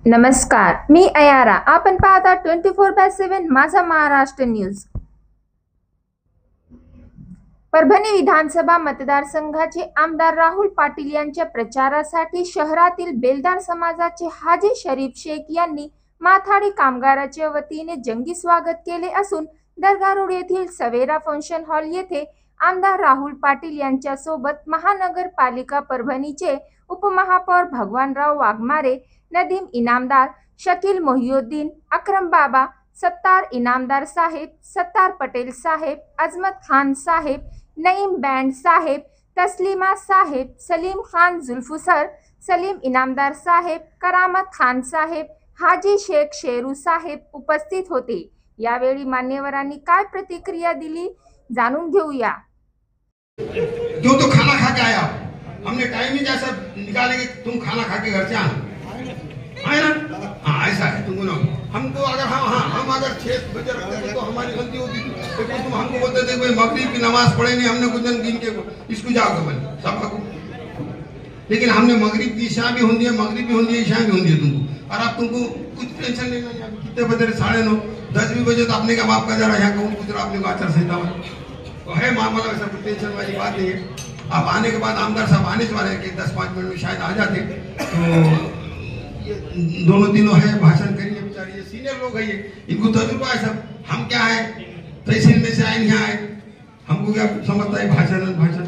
नमस्कार, मी अयारा. आपण पाहता 24/7 माझा महाराष्ट्र न्यूज. परभणी विधानसभा मतदारसंघाचे आमदार राहुल पाटील यांच्या प्रचारासाठी शहरातील बेलदार समाजाचे हाजी शरीफ शेख यांनी माथाडी कामगाराच्या वतीने जंगी स्वागत केले असून दर्गा रोड येथील सवेरा फंक्शन हॉल येथे आमदार राहुल पाटील यांच्या सोबत महानगरपालिका परभणीचे उपमहापौर भगवानराव वाघमारे, नदीम इनामदार, शकील मोहिउद्दीन, अकरम बाबा, सत्तार इनामदार साहेब, सत्तार पटेल साहेब, अजमत खान साहेब, नईम बैंड साहेब, तस्लीमा साहेब, सलीम खान जुल्फुसर, सलीम इनामदार साहेब, करामत खान साहेब, हाजी शेख शेरू साहेब उपस्थित होते. यावेळी मान्यवरांनी काय प्रतिक्रिया दिली जाणून घेऊया. जो तो खाना खा के आया, हमने टाइम ही जैसा निकालेंगे, तुम खाना खा के घर से आना है ना. हाँ ऐसा है. तुमको ना हमको अगर हम अगर 6 बजे रखते तो हमारी गलती होती. तो तुम हमको बोलते थे भाई मगरिब की नमाज पढ़े नहीं, हमने कुछ दिन गिन के इसको जाओ बोले सब को. लेकिन हमने मगरिब की इशा भी होती है, मगरिब भी होती है, इशा भी होती है तुमको. और अब तुमको कुछ टेंशन नहीं है. कितने बजे? 9:30, 10 भी बजे तो अपने का माफ कर जा रहा है. यहाँ कुछ अपने को आचार संहिता में तो है मामला, वैसा कुछ टेंशन वाली बात नहीं है. अब आने के बाद आमदार साहब आने वाले हैं कि 10-5 मिनट में शायद आ जाते. तो दोनों तीनों है, भाषण करिए. बेचारे ये सीनियर लोग है, ये इनको तजुर्बा है सब. हम क्या है, तहसील में से आए, यहाँ आए, हमको क्या समझता है भाषण.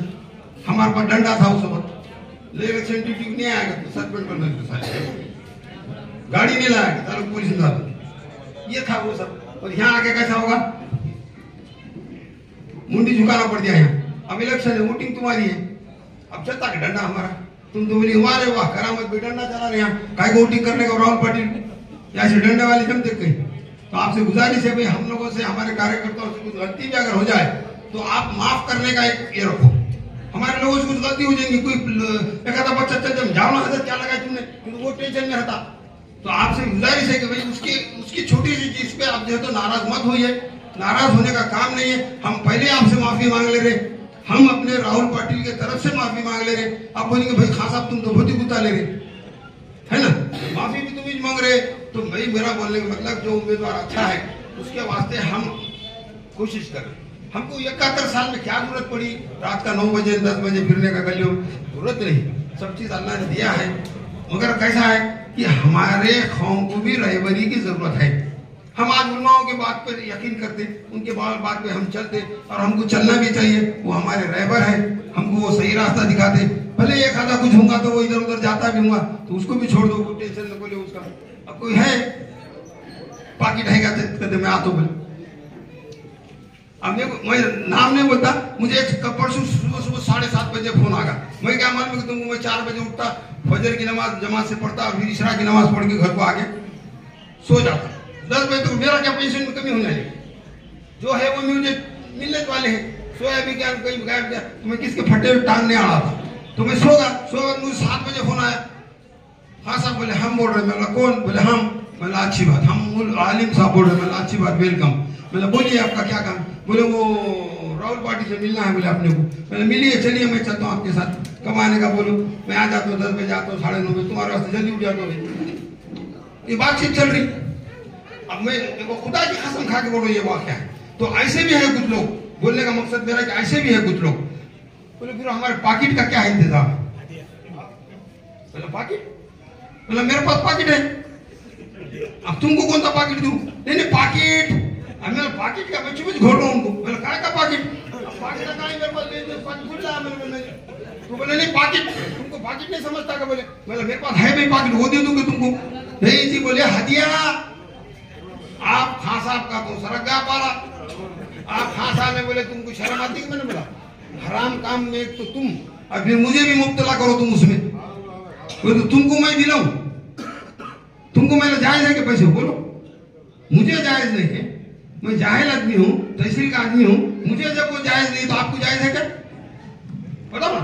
हमारे पास डंडा था उस वक्त. इलेक्शन ड्यूटी नहीं आएगा तो सस्पेंड करना गाड़ी नहीं लाएगा तो पुलिस में. ये था वो सब. और यहाँ आके कैसा होगा, मुंडी झुकाना पड़ दिया. यहाँ अब इलेक्शन है, वोटिंग तुम्हारी है. अब चलता है डंडा हमारा. तुम तो बोली हमारे वाह करामत भी डंडा चला रहे. यहाँ काय को वोटिंग करने का राहुल पाटिल या से डंडे वाले जमते कहीं. तो आपसे गुजारिश है भाई, हम लोगों से, हमारे कार्यकर्ताओं से कुछ गलती भी अगर हो जाए तो आप माफ करने का एक ये रखो. हमारे लोगों से कुछ गलती हो जाएंगी, कोई एक आधा बच्चा चल जाओ ना हजरत क्या लगा तुमने, तो वो टेंशन में रहता. तो आपसे गुजारिश है कि भाई उसकी छोटी सी चीज पे आप जो है तो नाराज मत होइए. नाराज होने का काम नहीं है. हम पहले आपसे माफी मांग ले रहे, हम अपने राहुल पाटिल के तरफ से माफी मांग ले रहे. आप बोलेंगे भाई खान साहब तुम तो बहुत ही गुस्सा ले रहे है ना, माफी भी तुम ही मांग रहे. तो भाई मेरा बोलने का मतलब जो उम्मीदवार अच्छा है उसके वास्ते हम कोशिश करें. हमको 71 साल में क्या जरूरत पड़ी रात का 9 बजे 10 बजे फिरने का गलियों में, जरूरत नहीं. सब चीज अल्लाह ने दिया है. मगर कैसा है कि हमारे कौम को भी रहबरी की जरूरत है. हम आज उलमाओं के बात पर यकीन करते, उनके बात पे हम चलते, और हमको चलना भी चाहिए. वो हमारे रहबर है, हमको वो सही रास्ता दिखाते. भले एक आधा कुछ होगा तो वो इधर उधर जाता भी होगा तो उसको भी छोड़ दो, कोई टेंशन न बोले उसका. अब कोई है पाकिट है कहते मैं आता बोले. अब मैं नाम नहीं बोलता. मुझे परसों सुबह 7:30 बजे फोन आ गया. मैं क्या मालूम कि तुमको मैं 4 बजे उठता, फजर की नमाज जमात से पढ़ता, फिर इशरा की नमाज पढ़ के घर को आके सो जाता. 10 बजे तक मेरा क्या पेंशन में कमी होने लगी. जो है वो मुझे मिलने वाले हैं. सोया भी क्या कहीं गायब गया तो मैं किसके फटे हुए टांग नहीं आ रहा था. तो मैं सोगा मुझे 7 बजे फोन आया. हाँ साहब बोले हम बोल रहे. मैं कौन? बोले हम. मैंने अच्छी बात, हम आलिम साहब बोल रहे. मैंने अच्छी बात, वेलकम. मैंने बोलिए आपका क्या काम? बोले वो राहुल पाटिल से मिलना है बोले अपने को. मैंने मिलिए, चलिए मैं चलता हूँ आपके साथ. कब आने का? बोलो मैं आ जाता हूँ 10 बजे आता हूँ, 9:30 बजे. तुम्हारे वास्ते जल्दी उठ जाता हूँ. ये बातचीत चल रही. अब मैं देखो खुदा की कसम खा के बोलो ये वाक्य है. तो ऐसे भी है कुछ लोग. बोलने का मकसद मेरा कि ऐसे भी है कुछ लोग. बोले फिर हमारे पाकिट का क्या इंतजाम है? बोला पाकिट. बोला मेरे पास पाकिट है. अब तुमको कौन सा पाकिट दूं? नहीं पाकिट. मेरा पाकिट का बच्चे घोट रहा हूँ उनको. बोला काय का पाकिट? पाकिट का मेरे पास खुल रहा है. तो बोले नहीं पाकिट, तुमको पाकिट नहीं समझता का? बोले मेरे पास है भाई पाकिट, वो दे दूंगे तुमको. नहीं जी. बोले हदिया. आप खान साहब का तो सरगा पारा. आप खान साहब ने बोले तुमको शर्म आती है? मैंने बोला हराम काम में एक तो तुम, और फिर मुझे भी मुब्तला करो तुम उसमें. तो तुमको मैं दिलाऊं? तुमको मेरा जायज है कि पैसे? बोलो मुझे जायज नहीं है. मैं जाहिल आदमी हूँ, तहसील का आदमी हूँ. मुझे जब वो जायज नहीं तो आपको जायज है क्या? बताओ ना.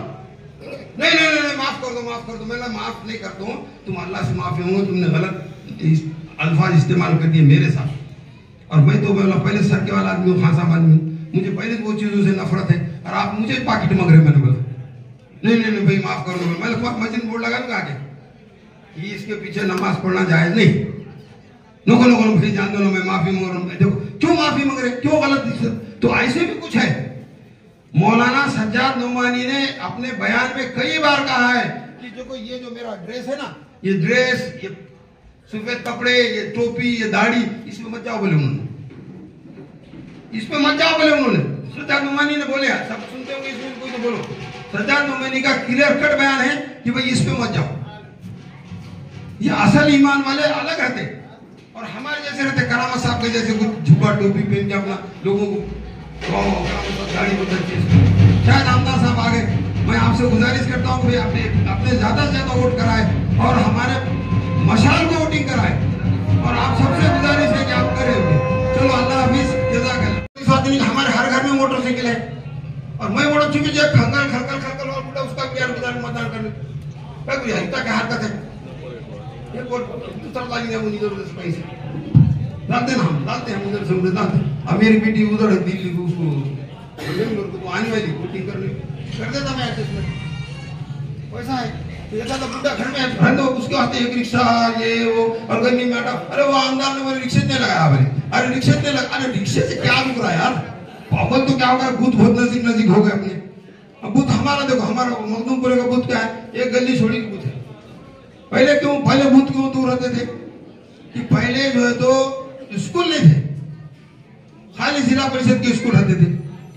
नहीं माफ कर दो. मैं माफ नहीं करता हूँ. तुम अल्लाह से माफी होंगे, तुमने गलत अल्फाज इस्तेमाल कर दिए मेरे साथ. और मैं तो पहले सर के वाला आदमी हूँ, खासा आदमी हूँ. मुझे पहले वो चीजों से नफरत है. और आप मुझे पाकिट मांग रहे. मैंने बोला नहीं भाई माफ कर दो. मैंने मस्जिद बोर्ड लगा दूंगा आगे. कि इसके पीछे नमाज पढ़ना जायज नहीं। नको नको भाई जान दो, मैं माफी मांग रहा हूँ। देखो क्यों माफी मांग रहे, क्यों गलत? तो ऐसे भी कुछ है। मौलाना सज्जाद नोमानी ने अपने बयान में कई बार कहा है कि देखो ये जो मेरा ड्रेस है ना, ये ड्रेस, ये सफेद कपड़े, ये टोपी, ये दाढ़ी, इसमें मत जाओ बोले उन्होंने, इसमें मत जाओ बोले उन्होंने। सज्जाद नोमानी ने बोले, सब सुनते होंगे, इसमें कोई तो बोलो। सज्जाद नोमानी का क्लियर कट बयान है कि भाई इस पे मत जाओ। ये असल ईमान वाले अलग रहते और हमारे जैसे रहते, करामा साहब के जैसे कुछ झुब्बा टोपी पहन के अपना लोगों को गाड़ी को शायद आमदार साहब आ गए। मैं आपसे गुजारिश करता हूँ कि अपने ज्यादा से ज्यादा वोट कराए और हमारे मशाल को वोटिंग कराए, और आप सबसे गुजारिश है कि आप करें। चलो अल्लाह हाफिज, जज़ाकल्लाह। हमारे हर घर में मोटरसाइकिल है और मैं बोला चुकी जो खंगल खलकल खलकल और बुढ़ा उसका भी मतदान करने इतना क्या हरकत है। ये पैसे डालते ना, हम डालते हैं उधर से उधर डालते। अब मेरी बेटी उधर है दिल्ली को, उसको बेंगलोर को, तो आने वाली वोटिंग करने कर देता मैं एडजस्टमेंट। पैसा है तो ऐसा तो बुढ़ा घर में भर दो, उसके आते एक रिक्शा ये वो और गन्नी में आटा। अरे वो आमदार ने मेरे रिक्शे ने लगाया भाई, अरे रिक्शे ने लगा, अरे रिक्शे से क्या बिक रहा है यार। पागल तो क्या होगा, बूथ बहुत नजदीक नजदीक हो गए अपने। अब बूथ हमारा देखो, हमारा मखदूमपुर का बूथ क्या है, एक गली छोड़ी की बूथ है। पहले क्यों, पहले बूथ क्यों दूर रहते थे कि पहले जो है तो स्कूल नहीं थे, खाली जिला परिषद के स्कूल रहते थे।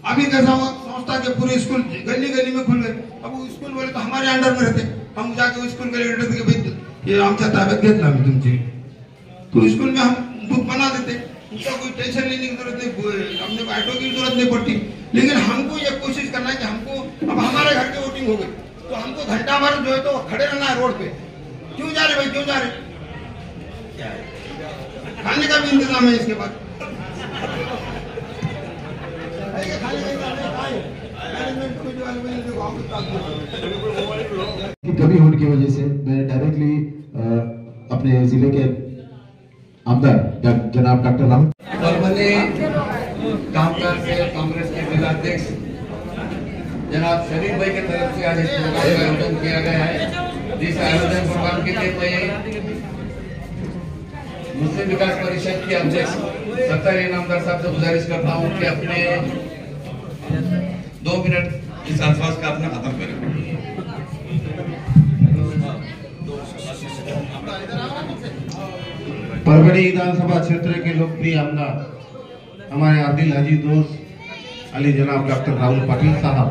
अभी कैसा हुआ, संस्था के पूरे स्कूल गली गली में खुल गए। अब वो स्कूल वाले तो हमारे अंडर में रहते, हम जाके स्कूल के लीडर थे भाई ये आमच्या ताब्यात घेतला मी तुमची, तो स्कूल में हम बुक बना देते, उसका कोई टेंशन लेने की जरूरत नहीं, अपने को ऑटो की जरूरत नहीं पड़ती। लेकिन हमको ये कोशिश करना है कि हमको अब हमारे घर की वोटिंग हो गई तो हमको घंटा भर जो है तो खड़े रहना है रोड पे। क्यों जा रहे भाई, क्यों जा रहे? खाने का भी इंतजाम है इसके बाद, कमी होने की वजह से मैं डायरेक्टली अपने जिले के आमदार जनाब डॉक्टर राहुल कांग्रेस के जिलाध्यक्ष जनाब शरीफ भाई की तरफ से आज इस प्रोग्राम का आयोजन किया गया है। जिस आयोजन प्रोग्राम के तहत मैं मुस्लिम विकास परिषद के अध्यक्ष सत्तार इनामदार साहब से गुजारिश करता हूँ कि अपने 2 मिनट इस अल्फाज का अपना खत्म करें। परभणी विधानसभा क्षेत्र के लोकप्रिय आमदार हमारे आदिल हाजी दोस्त अली जनाब डॉक्टर राहुल पाटिल साहब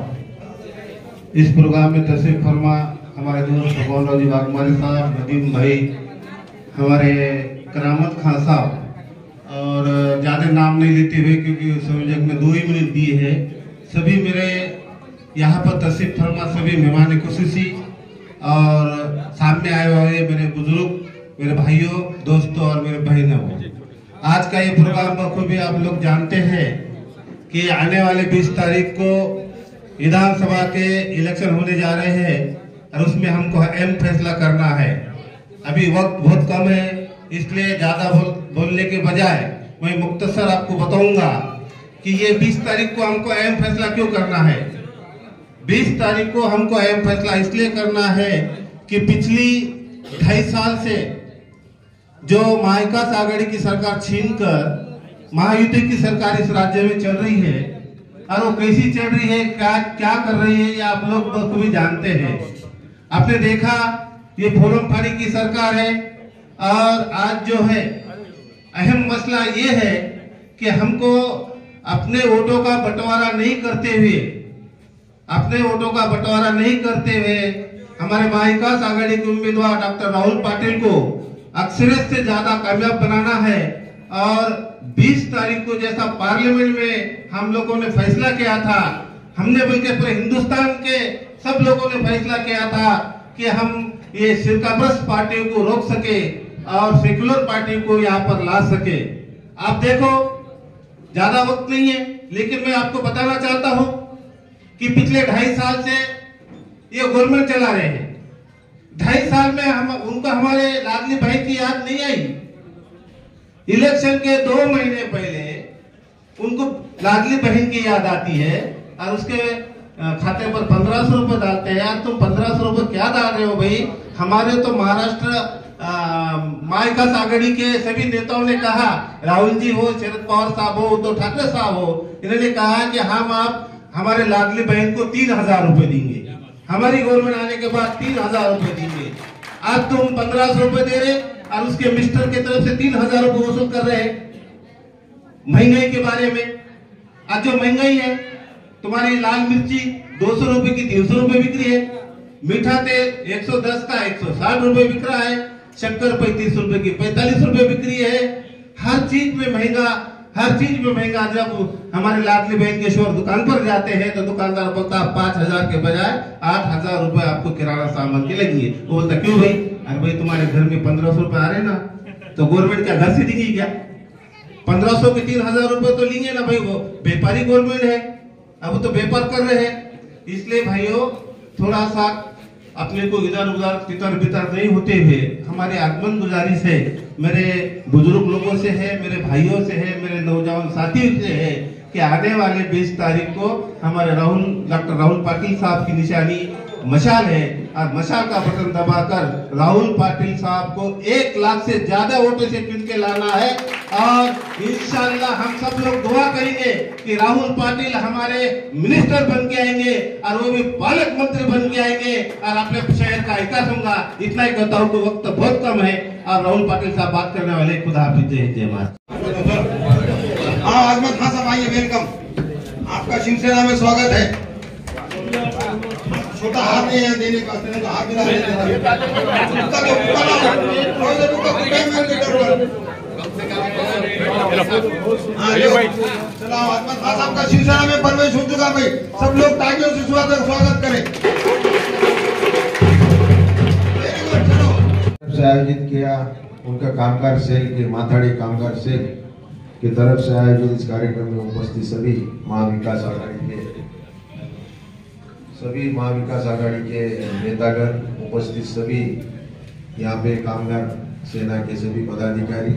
इस प्रोग्राम में तशरीफ फरमा। हमारे दोस्त भगवान जी वाघमारी साहब, नदीम भाई, हमारे करामत खान साहब, और ज़्यादा नाम नहीं लेते हुए क्योंकि संयोजक में 2 ही मिनट दिए हैं, सभी मेरे यहाँ पर तशरीफ फरमा, सभी मेहमान खुसूसी और सामने आए हुए मेरे बुजुर्ग, मेरे भाइयों, दोस्तों और मेरे बहनों, आज का ये प्रोग्राम बखूबी आप लोग जानते हैं कि आने वाले 20 तारीख को विधानसभा के इलेक्शन होने जा रहे हैं और उसमें हमको अहम फैसला करना है। अभी वक्त बहुत कम है, इसलिए ज्यादा बोलने के बजाय मैं मुख्तसर आपको बताऊंगा कि ये 20 तारीख को हमको अहम फैसला क्यों करना है। 20 तारीख को हमको अहम फैसला इसलिए करना है कि पिछली 2.5 साल से जो महाविकास आघाड़ी की सरकार छीनकर महायुति की सरकार इस राज्य में चल रही है और वो कैसी चल रही है, क्या कर रही है, ये आप लोग बखूबी जानते हैं। आपने देखा ये फोरम फाड़ी की सरकार है और आज जो है अहम मसला ये है कि हमको अपने वोटों का बंटवारा नहीं करते हुए हमारे महाविकास आघाड़ी के उम्मीदवार डॉक्टर राहुल पाटिल को अक्सरियत से ज्यादा कामयाब बनाना है। और 20 तारीख को जैसा पार्लियामेंट में हम लोगों ने फैसला किया था, हमने बल्कि पूरे हिंदुस्तान के सब लोगों ने फैसला किया था कि हम ये शिरकाप्रस्त पार्टियों को रोक सके और सेक्युलर पार्टी को यहाँ पर ला सके। आप देखो ज्यादा वक्त नहीं है, लेकिन मैं आपको बताना चाहता हूँ कि पिछले 2.5 साल से ये गवर्नमेंट चला रहे हैं। 2.5 साल में उनको हमारे लाडली भाई की याद नहीं आई। इलेक्शन के 2 महीने पहले उनको लाडली बहन की याद आती है और उसके खाते पर 1500 रुपए डालते हैं। यार तुम 1500 रुपए क्या डाल रहे हो भाई, हमारे तो महाराष्ट्र महाविकास आघाड़ी के सभी नेताओं ने कहा, राहुल जी हो, शरद पवार साहब हो, उद्धव ठाकरे साहब हो, इन्होंने कहा कि हम आप हमारे लाडली बहन को 3,000 रुपए देंगे, हमारी गवर्नमेंट आने के बाद 3,000 रुपए देंगे। आज तुम 1,500 रुपए दे रहे और उसके मिस्टर की तरफ से 3,000 रुपए वसूल कर रहे हैं। महंगाई के बारे में, आज जो महंगाई है, तुम्हारी लाल मिर्ची 200 रुपए की 300 रुपए बिक रही है, मीठा तेल 110 का 160 रुपए बिक रहा है, शक्कर 35 रुपए की 45 रुपए बिक रही है। हर चीज में महंगा, हर चीज में महंगा। जब हमारे लाडली बहन के शोर दुकान पर जाते हैं तो दुकानदार बोलता 5,000 के बजाय 8,000 रुपए आपको किराना सामान के लगेंगे। वो बोलता क्यों भाई? अरे भाई तुम्हारे घर में 1,500 रुपए आ रहे ना, तो गवर्नमेंट क्या घर से देगी क्या? 1,500 के 3,000 रुपए तो लेंगे ना भाई, वो व्यापारी गवर्नमेंट है, अब तो व्यापार कर रहे हैं। इसलिए भाइयों थोड़ा सा अपने को इधर उधर तितर बितर नहीं होते हुए हमारे आगमन गुजारिश है, मेरे बुजुर्ग लोगों से है, मेरे भाइयों से है, मेरे नौजवान साथियों से है कि आने वाले 20 तारीख को हमारे डॉक्टर राहुल पाटिल साहब की निशानी मशाल है, और मशाल का बटन दबाकर राहुल पाटिल साहब को 1 लाख से ज्यादा वोटों से चुन के लाना है। और इंशाअल्लाह हम सब लोग दुआ करेंगे कि राहुल पाटिल हमारे मिनिस्टर बन के आएंगे, और वो भी पालक मंत्री बन के आएंगे, और अपने शहर का विकास होगा। इतना ही कहता हूँ, वक्त बहुत कम है, और राहुल पाटिल साहब बात करने वाले। खुदा हाफिज, जय हिंद, जय भारत। हाँ, आजमत खान साहब आइए, वेलकम, आपका शिवसेना में स्वागत है। छोटा हाथ नहीं है देने का, तो हाथ मिला चलो, आजमत खान साहब का शिवसेना में प्रवेश हो चुका भाई, सब लोग तालियों से स्वागत करें। से आयोजित किया, उनका कामगार सेल के माथाड़ी कामगार सेल की तरफ से आयोजित इस कार्यक्रम में उपस्थित सभी महाविकास आघाड़ी के नेतागण, उपस्थित सभी यहाँ पे कामगार सेना के सभी पदाधिकारी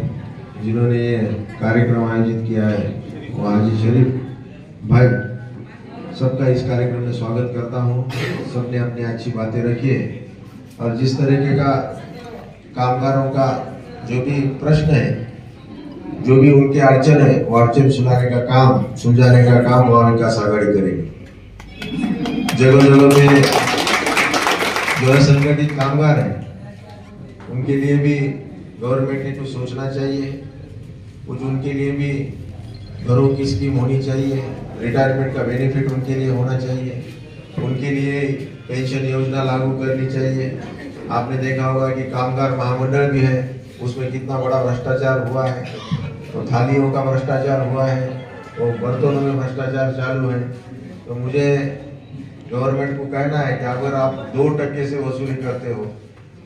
जिन्होंने ये कार्यक्रम आयोजित किया है, वो हाजी शरीफ भाई, सबका इस कार्यक्रम में स्वागत करता हूँ। सबने अपनी अच्छी बातें रखी है, और जिस तरीके का कामगारों का जो भी प्रश्न है, जो भी उनके अड़चन है, वो अड़चन सुलझाने का काम महाविकास आघाड़ी करेगी। जगह जगह में जो असंगठित कामगार हैं, उनके लिए भी गवर्नमेंट ने कुछ सोचना चाहिए, कुछ उनके लिए भी घरों की स्कीम होनी चाहिए, रिटायरमेंट का बेनिफिट उनके लिए होना चाहिए, उनके लिए पेंशन योजना लागू करनी चाहिए। आपने देखा होगा कि कामगार महामंडल भी है, उसमें कितना बड़ा भ्रष्टाचार हुआ है, तो थालियों का भ्रष्टाचार हुआ है, तो बर्तनों में भ्रष्टाचार चालू है। तो मुझे गवर्नमेंट को कहना है कि अगर आप 2% से वसूली करते हो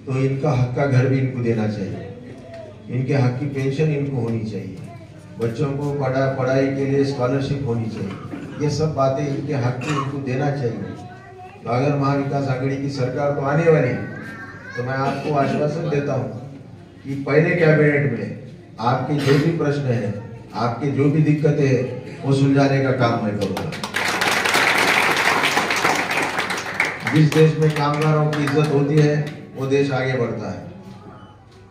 तो इनका हक का घर भी इनको देना चाहिए, इनके हक की पेंशन इनको होनी चाहिए, बच्चों को पढ़ाई के लिए स्कॉलरशिप होनी चाहिए, ये सब बातें इनके हक की इनको देना चाहिए। तो अगर महाविकास आघाड़ी की सरकार तो आने वाली है, तो मैं आपको आश्वासन देता हूँ कि पहले कैबिनेट में आपके जो भी प्रश्न है, आपके जो भी दिक्कतें है, वो सुलझाने का काम मैं करूँगा। जिस देश में कामगारों की इज्जत होती है, वो देश आगे बढ़ता है।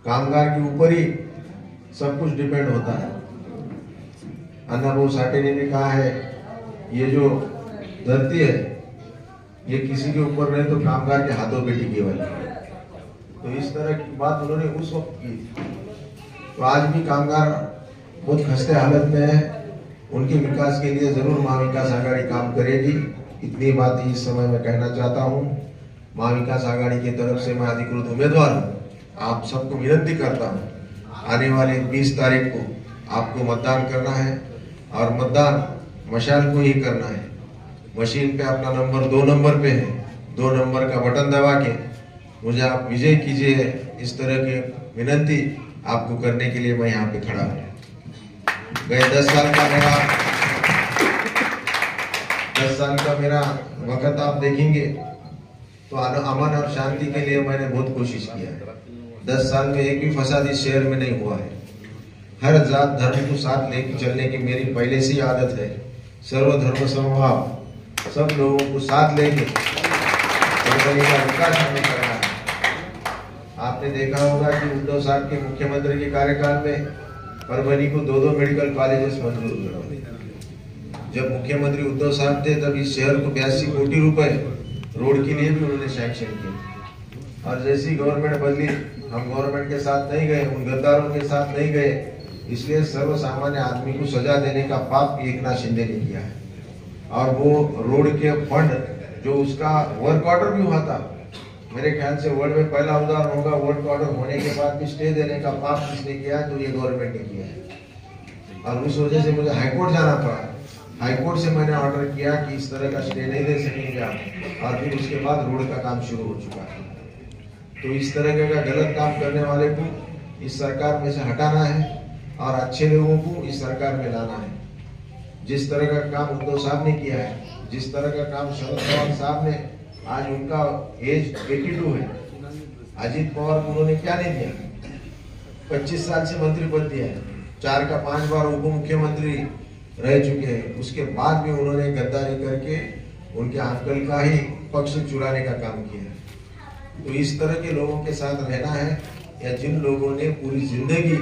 कामगार के ऊपर ही सब कुछ डिपेंड होता है। अन्नाभाऊ साठे ने भी कहा है, ये जो धरती है, ये किसी के ऊपर नहीं तो कामगार के हाथों पे टिकी वाली है। तो इस तरह की बात उन्होंने उस वक्त की। तो आज भी कामगार बहुत खस्ते हालत में है, उनके विकास के लिए जरूर महाविकास आघाड़ी काम करेगी। इतनी बात इस समय मैं कहना चाहता हूँ। महाविकास आघाड़ी की तरफ से मैं अधिकृत उम्मीदवार हूँ। आप सबको विनती करता हूँ, आने वाले 20 तारीख को आपको मतदान करना है, और मतदान मशाल को ही करना है। मशीन पे अपना नंबर 2 नंबर पे है, 2 नंबर का बटन दबा के मुझे आप विजय कीजिए। इस तरह की विनती आपको करने के लिए मैं यहाँ पे खड़ा हूँ। गए 10 साल का मेरा वक्त आप देखेंगे तो अमन और शांति के लिए मैंने बहुत कोशिश किया है। 10 साल में एक भी फसाद इस शहर में नहीं हुआ है। हर जात धर्म को साथ लेके चलने की मेरी पहले से आदत है। सर्वधर्म समभाव, सब लोगों को साथ लेके कंपनी का विकास हमें करना है। आपने देखा होगा कि उद्धव साहब के मुख्यमंत्री के कार्यकाल में परभनी को 2 मेडिकल कॉलेजेस मंजूर हुए। जब मुख्यमंत्री उद्धव साहब थे तब इस शहर को 82 कोटी रुपए रोड के लिए भी उन्होंने सैंक्शन किए। और जैसी गवर्नमेंट बदली, हम गवर्नमेंट के साथ नहीं गए, उन गद्दारों के साथ नहीं गए, इसलिए सर्वसामान्य आदमी को सजा देने का पाप एकनाथ शिंदे ने किया है। और वो रोड के फंड जो उसका वर्क ऑर्डर भी हुआ था, मेरे ख्याल से वर्ल्ड में पहला उदाहरण होगा, वर्क ऑर्डर होने के बाद भी स्टे देने का पाप किसने किया है? तो ये गवर्नमेंट ने किया है। और उस वजह से मुझे हाईकोर्ट जाना पड़ा। हाईकोर्ट से मैंने ऑर्डर किया कि इस तरह का स्टे नहीं दे सकेंगे आप, और फिर उसके बाद रोड का काम शुरू हो चुका है। तो इस तरह का गलत काम करने वाले को इस सरकार में से हटाना है और अच्छे लोगों को इस सरकार में लाना है। जिस तरह का काम उद्धव साहब ने किया है, जिस तरह का काम शरद पवार साहब ने, आज उनका एज 82 है, अजीत पवार को उन्होंने क्या नहीं दिया? 25 साल से मंत्री पद दिया है, 4 का 5 बार उप मुख्यमंत्री रह चुके हैं। उसके बाद भी उन्होंने गद्दारी करके उनके अंकल का ही पक्ष चुराने का काम किया है। तो इस तरह के लोगों के साथ रहना है, या जिन लोगों ने पूरी जिंदगी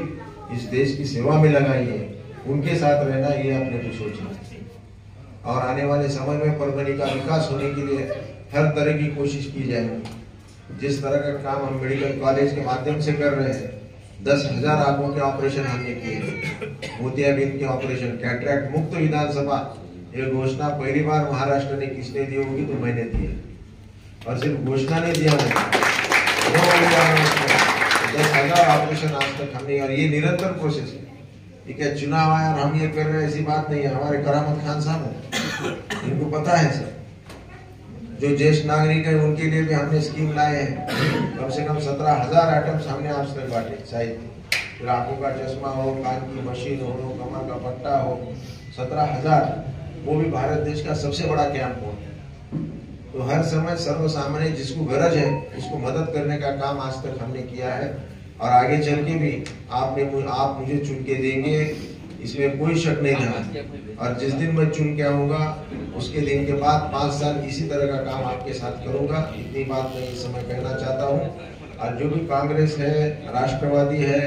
इस देश की सेवा में लगाई है, उनके साथ रहना, ये अपने को सोचना। और आने वाले समय में परभनी का विकास होने के लिए हर तरह की कोशिश की जाएगी। जिस तरह का काम हम मेडिकल कॉलेज के माध्यम से कर रहे हैं, 10,000 आंखों के ऑपरेशन हमने किए, मोतियाबिंद के ऑपरेशन, कैटरैक्ट मुक्त विधानसभा, ये घोषणा पहली बार महाराष्ट्र ने किसने दी होगी? तो मैंने दी है। और सिर्फ घोषणा नहीं दिया मैंने, 10,000 ऑपरेशन आज तक हमने, और ये निरंतर प्रोसेस है। ठीक है, चुनाव आया और हम ये कर रहे हैं, ऐसी बात नहीं है। हमारे करामत खान साहब हैं, इनको पता है सर। जो ज्येष्ठ नागरिक है उनके लिए भी हमने स्कीम लाए हैं। कम से कम 17,000 आइटम्स हमने आज तक बांटे। शायद फिर आंखों का चश्मा हो, कान की मशीन हो, कमर का पट्टा हो, 17,000, वो भी भारत देश का सबसे बड़ा कैंप हो। तो हर समय सर्वसामान्य जिसको गरज है उसको मदद करने का काम आज तक हमने किया है, और आगे चल के भी आप मुझे चुन के देंगे, इसमें कोई शक नहीं है। और जिस दिन मैं चुन के आऊंगा उसके दिन के बाद 5 साल इसी तरह का काम आपके साथ करूंगा। इतनी बात मैं इस समय कहना चाहता हूं। और जो भी कांग्रेस है, राष्ट्रवादी है,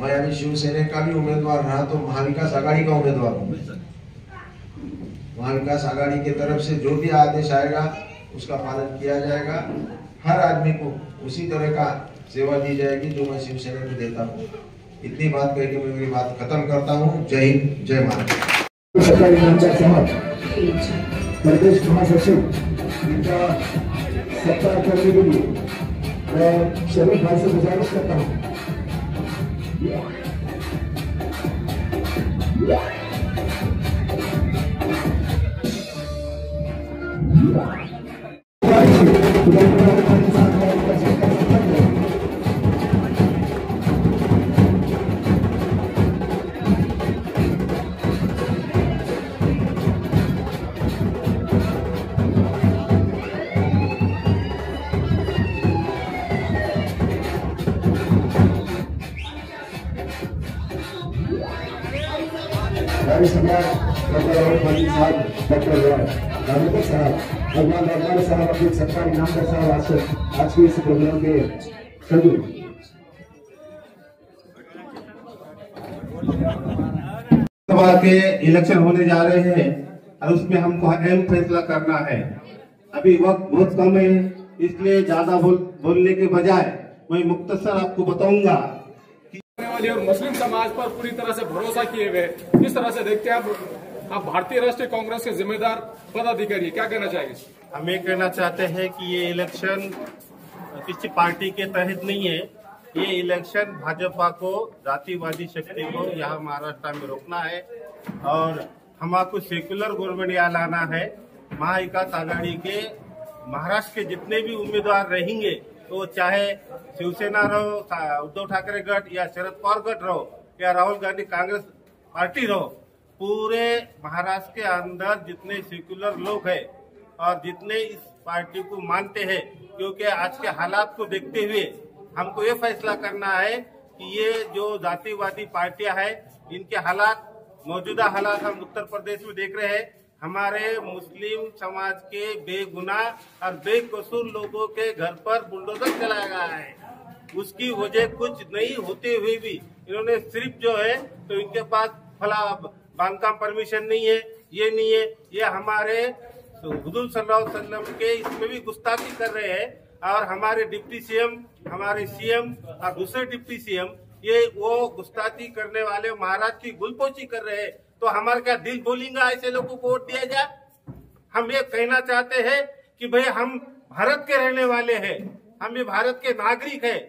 मैं अभी शिवसेना का भी उम्मीदवार रहा तो महाविकास आघाड़ी का उम्मीदवार हूँ। महाविकास आघाड़ी की तरफ से जो भी आदेश आएगा उसका पालन किया जाएगा। हर आदमी को उसी तरह का सेवा दी जाएगी जो मैं शिवसेना को देता हूँ। इतनी बात कह के मैं मेरी बात खत्म करता हूँ। जय हिंद, जय महाराष्ट्र। सरकारी कर्मचारी साहब, प्रदेश महासचिव, इनका सत्कार करने के लिए मैं शरीफ भाई से गुजारिश करता हूँ। साहब अपने सरकार इनामदार साहब आज के इस प्रोग्राम के सदस्य सभा के इलेक्शन होने जा रहे हैं और उसमें हमको अहम फैसला करना है। अभी वक्त बहुत कम है, इसलिए ज्यादा बोलने के बजाय मैं मुख्तसर आपको बताऊंगा कि और मुस्लिम समाज पर पूरी तरह से भरोसा किए हुए किस तरह से देखते हैं आप भारतीय राष्ट्रीय कांग्रेस के जिम्मेदार पदाधिकारी, क्या कहना चाहेंगे? हम ये कहना चाहते हैं कि ये इलेक्शन किसी पार्टी के तहत नहीं है। ये इलेक्शन भाजपा को, जातिवादी शक्ति को यहाँ महाराष्ट्र में रोकना है और हमको सेक्युलर गवर्नमेंट यहाँ लाना है। महाविकास आघाड़ी के महाराष्ट्र के जितने भी उम्मीदवार रहेंगे, तो चाहे शिवसेना रहो, उद्धव ठाकरे गठ या शरद पवार गठ रहो या राहुल गांधी कांग्रेस पार्टी रहो, पूरे महाराष्ट्र के अंदर जितने सेक्युलर लोग हैं और जितने इस पार्टी को मानते हैं, क्योंकि आज के हालात को देखते हुए हमको ये फैसला करना है कि ये जो जातिवादी पार्टियां हैं, इनके हालात, मौजूदा हालात हम उत्तर प्रदेश में देख रहे हैं। हमारे मुस्लिम समाज के बेगुनाह और बेकसूर लोगों के घर पर बुलडोजर चलाया गया है। उसकी वजह कुछ नहीं होते हुए भी इन्होंने सिर्फ जो है तो इनके पास फला बांधकाम परमिशन नहीं है, ये नहीं है, ये हमारे हुजूर सल्लल्लाहु अलैहि वसल्लम के इसमें भी गुस्ताखी कर रहे हैं। और हमारे डिप्टी सीएम, हमारे सीएम और दूसरे डिप्टी सीएम ये वो गुस्ताखी करने वाले महाराज की गुलपोची कर रहे हैं। तो हमारे क्या दिल बोलेंगे ऐसे लोगों को वोट दिया जाए? हम ये कहना चाहते हैं कि भाई हम भारत के रहने वाले हैं, हम ये भारत के नागरिक हैं,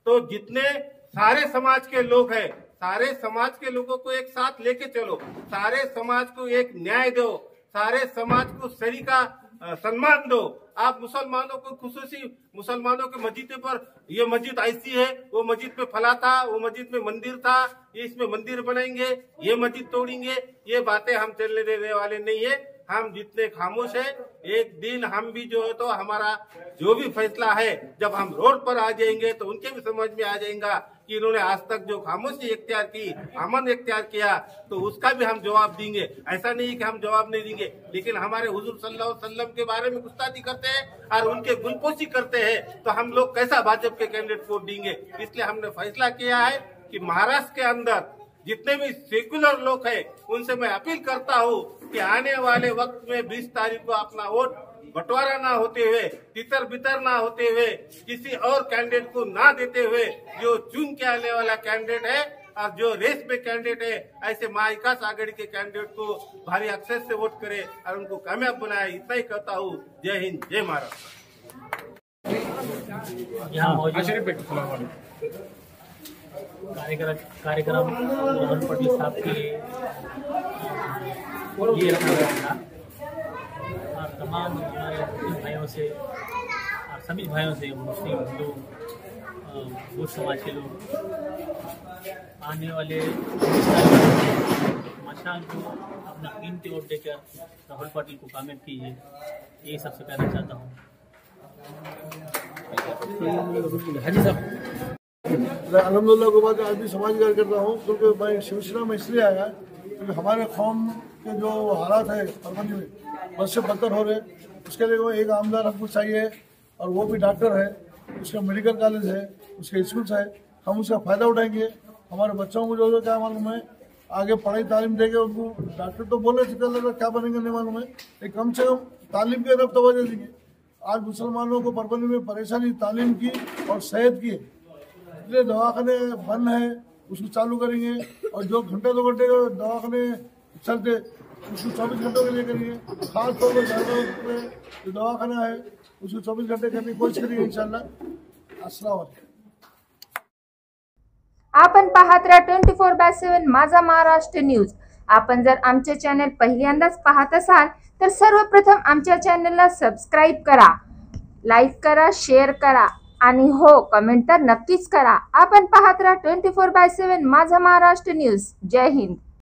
तो जितने सारे समाज के लोग हैं, सारे समाज के लोगों को एक साथ लेके चलो, सारे समाज को एक न्याय दो, सारे समाज को सही का सम्मान दो। आप मुसलमानों को खुसूसी मुसलमानों के मस्जिद पर ये मस्जिद ऐसी है, वो मस्जिद पे फला था, वो मस्जिद में मंदिर था, ये इसमें मंदिर बनाएंगे, ये मस्जिद तोड़ेंगे, ये बातें हम चलने देने वाले नहीं है। हम जितने खामोश है, एक दिन हम भी जो है तो हमारा जो भी फैसला है जब हम रोड पर आ जाएंगे तो उनके भी समझ में आ जाएगा कि इन्होंने आज तक जो खामोशी इख्तियार की, अमन इख्तियार किया, तो उसका भी हम जवाब देंगे। ऐसा नहीं कि हम जवाब नहीं देंगे, लेकिन हमारे हुजूर सल्लल्लाहु अलैहि वसल्लम के बारे में गुस्ताखी करते हैं और उनके गुलपोशी करते हैं, तो हम लोग कैसा भाजपा के कैंडिडेट को देंगे? इसलिए हमने फैसला किया है कि महाराष्ट्र के अंदर जितने भी सेक्युलर लोग हैं उनसे मैं अपील करता हूँ कि आने वाले वक्त में 20 तारीख को अपना वोट बंटवारा ना होते हुए, तितर बितर ना होते हुए, किसी और कैंडिडेट को ना देते हुए जो चुन के आने वाला कैंडिडेट है और जो रेस में कैंडिडेट है, ऐसे महाविकास आघाड़ी के कैंडिडेट को भारी अक्सर से वोट करे और उनको कामयाब बनाए। इतना ही कहता हूँ। जय हिंद, जय महाराष्ट्र। कार्यक्रम राहुल पाटिल साहब के ये रखा गया था और तमाम हमारे मुस्लिम भाइयों से और सभी भाइयों से, मुस्लिम, हिंदू, बुद्ध समाज के लोग आने वाले मशाल को अपना कीमती वोट देकर राहुल पाटिल को कामयाब कीजिए, यही सबसे कहना चाहता हूँ। हाजी साहब, अलहमदुलिल्लाह के बाद आज भी समाज कार्यकर्ता हूँ, क्योंकि मैं शिवसेना में इसलिए आया क्योंकि हमारे कौम के जो हालात है परमंडी में बस से बदतर हो रहे, उसके लिए वो एक आमदार हमको चाहिए और वो भी डॉक्टर है, उसका मेडिकल कॉलेज है, उसके स्कूल्स है, हम उसका फ़ायदा उठाएंगे। हमारे बच्चों को जो क्या मालूम है आगे पढ़ाई तालीम देंगे, उनको डॉक्टर तो बोले क्या बनेंगे नहीं मालूम है, लेकिन कम से कम तालीम की तरफ तवज्जो देंगे। आज मुसलमानों को परमंडी में परेशानी तालीम की और सेहत की, इसलिए दवाखाने बंद है, उसको चालू करेंगे और जो घंटे 2 घंटे दवाखाने चलते उसको 24 घंटों के लिए करेंगे। खास तौर पर जो दवाखाना है उसको 24 घंटे करने की कोशिश करेंगे इंशाल्लाह। अस्सलाम वालेकुम। आपण पाहत राहा 24/7 माझा महाराष्ट्र न्यूज। आपण जर आमचे चॅनल पहिल्यांदाच पाहत असाल तर सर्वप्रथम आमच्या चॅनलला सबस्क्राइब करा, लाईक करा, शेअर करा आणि हो, कमेंट तर नक्कीच करा। आपण पाहत राहा 24/7 माझा महाराष्ट्र न्यूज। जय हिंद।